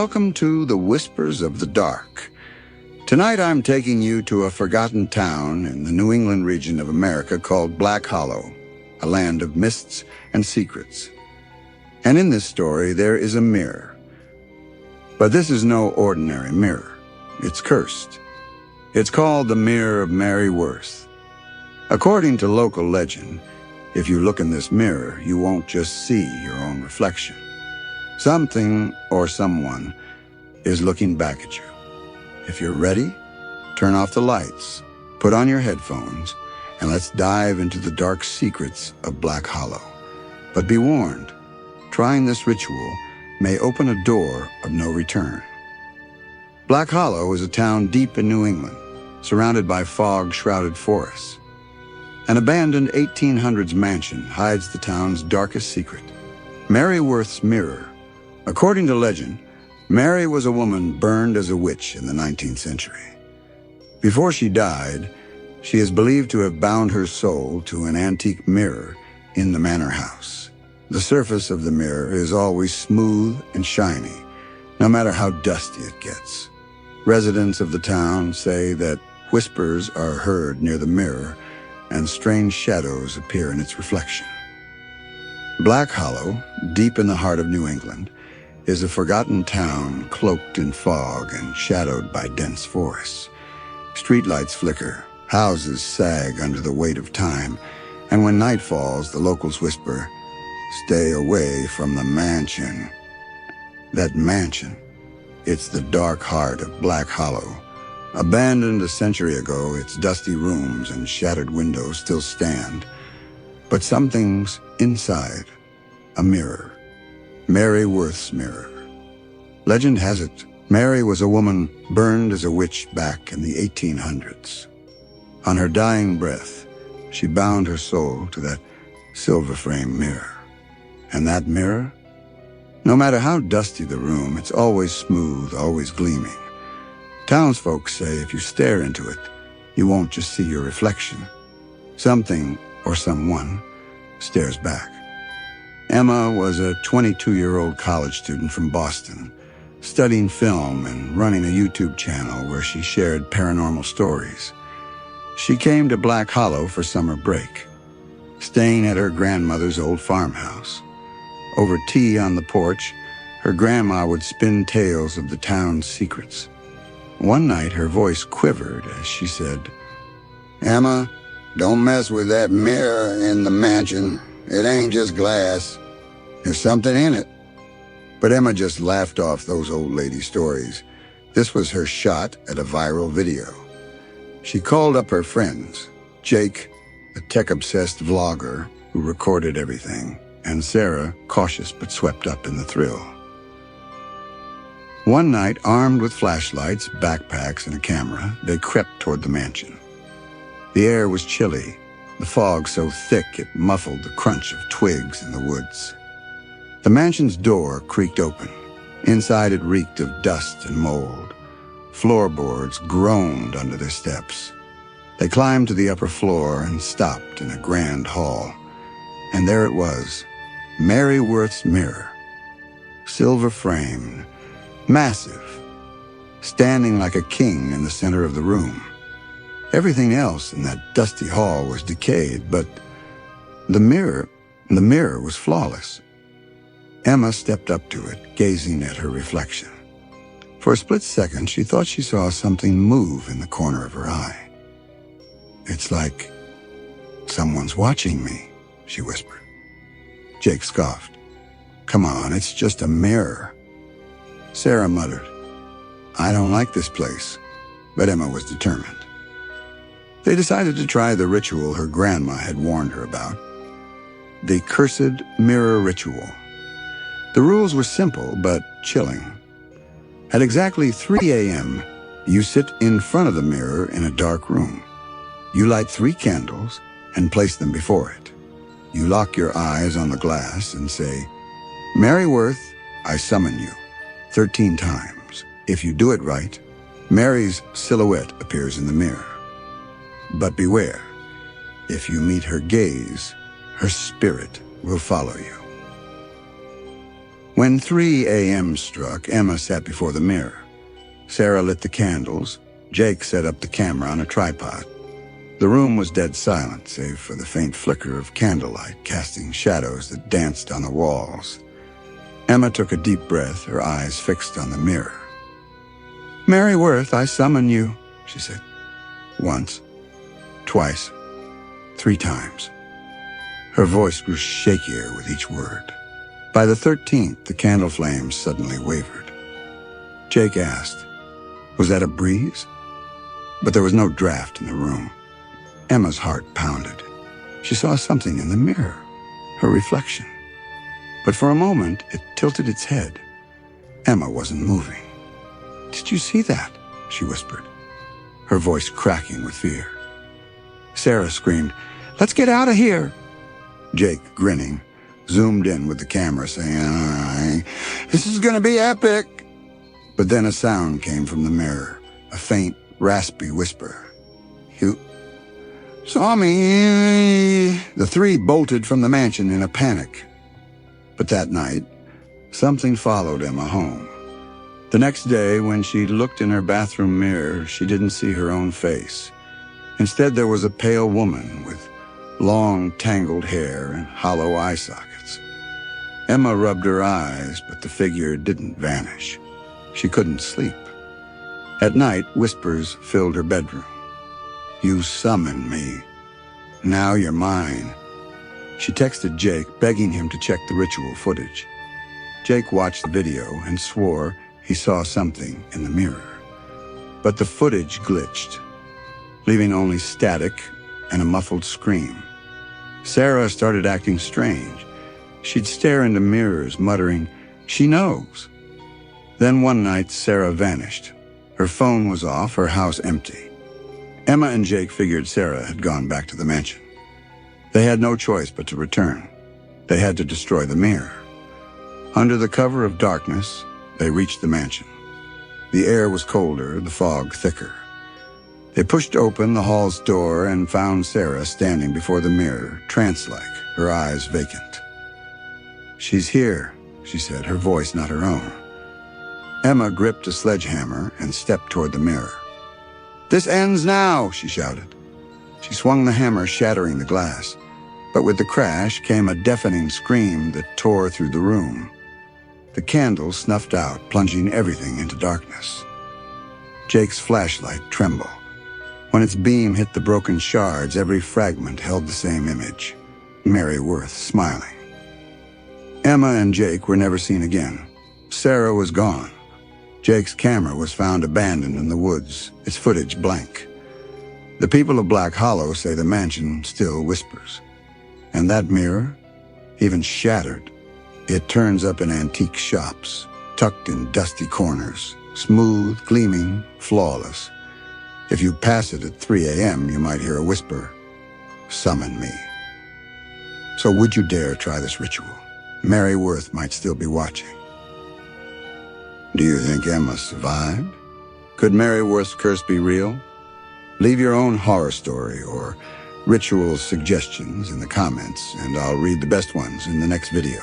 welcome to the Whispers of the Dark. Tonight I'm taking you to a forgotten town in the New England region of America called Black Hollow, a land of mists and secrets. And in this story there is a mirror. But this is no ordinary mirror. It's cursed. It's called the Mirror of Mary Worth. According to local legend, if you look in this mirror, you won't just see your own reflection. Something or someone is looking back at you. If you're ready, turn off the lights, put on your headphones, and let's dive into the dark secrets of Black Hollow. But be warned, trying this ritual may open a door of no return. Black Hollow is a town deep in New England, surrounded by fog-shrouded forests. An abandoned 1800s mansion hides the town's darkest secret, Mary Worth's mirror. According to legend, Mary was a woman burned as a witch in the 19th century. Before she died, she is believed to have bound her soul to an antique mirror in the manor house. The surface of the mirror is always smooth and shiny, no matter how dusty it gets. Residents of the town say that whispers are heard near the mirror and strange shadows appear in its reflection. Black Hollow, deep in the heart of New England, is a forgotten town cloaked in fog and shadowed by dense forests. Streetlights flicker, houses sag under the weight of time, and when night falls, the locals whisper, "Stay away from the mansion." That mansion, it's the dark heart of Black Hollow. Abandoned a century ago, its dusty rooms and shattered windows still stand. But something's inside, a mirror. Mary Worth's mirror. Legend has it, Mary was a woman burned as a witch back in the 1800s. On her dying breath, she bound her soul to that silver-framed mirror. And that mirror? No matter how dusty the room, it's always smooth, always gleaming. Townsfolk say if you stare into it, you won't just see your reflection. Something or someone stares back. Emma was a 22-year-old college student from Boston, studying film and running a YouTube channel where she shared paranormal stories. She came to Black Hollow for summer break, staying at her grandmother's old farmhouse. Over tea on the porch, her grandma would spin tales of the town's secrets. One night, her voice quivered as she said, "Emma, don't mess with that mirror in the mansion. It ain't just glass. There's something in it." But Emma just laughed off those old lady stories. This was her shot at a viral video. She called up her friends, Jake, a tech-obsessed vlogger who recorded everything, and Sarah, cautious but swept up in the thrill. One night, armed with flashlights, backpacks, and a camera, they crept toward the mansion. The air was chilly, the fog so thick it muffled the crunch of twigs in the woods. The mansion's door creaked open. Inside it reeked of dust and mold. Floorboards groaned under their steps. They climbed to the upper floor and stopped in a grand hall. And there it was, Mary Worth's mirror. Silver-framed, massive, standing like a king in the center of the room. Everything else in that dusty hall was decayed, but the mirror was flawless. Emma stepped up to it, gazing at her reflection. For a split second, she thought she saw something move in the corner of her eye. "It's like someone's watching me," she whispered. Jake scoffed. "Come on, it's just a mirror." Sarah muttered, "I don't like this place," but Emma was determined. They decided to try the ritual her grandma had warned her about, the cursed mirror ritual. The rules were simple but chilling. At exactly 3 a.m., you sit in front of the mirror in a dark room. You light 3 candles and place them before it. You lock your eyes on the glass and say, "Mary Worth, I summon you," 13 times. If you do it right, Mary's silhouette appears in the mirror. But beware, if you meet her gaze, her spirit will follow you. When 3 a.m. struck, Emma sat before the mirror. Sarah lit the candles. Jake set up the camera on a tripod. The room was dead silent, save for the faint flicker of candlelight casting shadows that danced on the walls. Emma took a deep breath, her eyes fixed on the mirror. "Mary Worth, I summon you," she said. Once, twice, 3 times. Her voice grew shakier with each word. By the 13th, the candle flames suddenly wavered. Jake asked, "Was that a breeze?" But there was no draft in the room. Emma's heart pounded. She saw something in the mirror, her reflection. But for a moment, it tilted its head. Emma wasn't moving. "Did you see that?" she whispered, her voice cracking with fear. Sarah screamed, "Let's get out of here!" Jake, grinning, zoomed in with the camera, saying, "This is gonna be epic!" But then a sound came from the mirror, a faint, raspy whisper. "You saw me." The 3 bolted from the mansion in a panic. But that night, something followed Emma home. The next day, when she looked in her bathroom mirror, she didn't see her own face. Instead, there was a pale woman with long, tangled hair and hollow eye sockets. Emma rubbed her eyes, but the figure didn't vanish. She couldn't sleep. At night, whispers filled her bedroom. "You summoned me. Now you're mine." She texted Jake, begging him to check the ritual footage. Jake watched the video and swore he saw something in the mirror. But the footage glitched, leaving only static and a muffled scream. Sarah started acting strange. She'd stare into mirrors, muttering, "She knows." Then one night, Sarah vanished. Her phone was off, her house empty. Emma and Jake figured Sarah had gone back to the mansion. They had no choice but to return. They had to destroy the mirror. Under the cover of darkness, they reached the mansion. The air was colder, the fog thicker. They pushed open the hall's door and found Sarah standing before the mirror, trance-like, her eyes vacant. "She's here," she said, her voice not her own. Emma gripped a sledgehammer and stepped toward the mirror. "This ends now," she shouted. She swung the hammer, shattering the glass. But with the crash came a deafening scream that tore through the room. The candle snuffed out, plunging everything into darkness. Jake's flashlight trembled. When its beam hit the broken shards, every fragment held the same image: Mary Worth smiling. Emma and Jake were never seen again. Sarah was gone. Jake's camera was found abandoned in the woods, its footage blank. The people of Black Hollow say the mansion still whispers. And that mirror, even shattered, it turns up in antique shops, tucked in dusty corners, smooth, gleaming, flawless. If you pass it at 3 a.m., you might hear a whisper, "Summon me." So would you dare try this ritual? Mary Worth might still be watching. Do you think Emma survived? Could Mary Worth's curse be real? Leave your own horror story or ritual suggestions in the comments, and I'll read the best ones in the next video.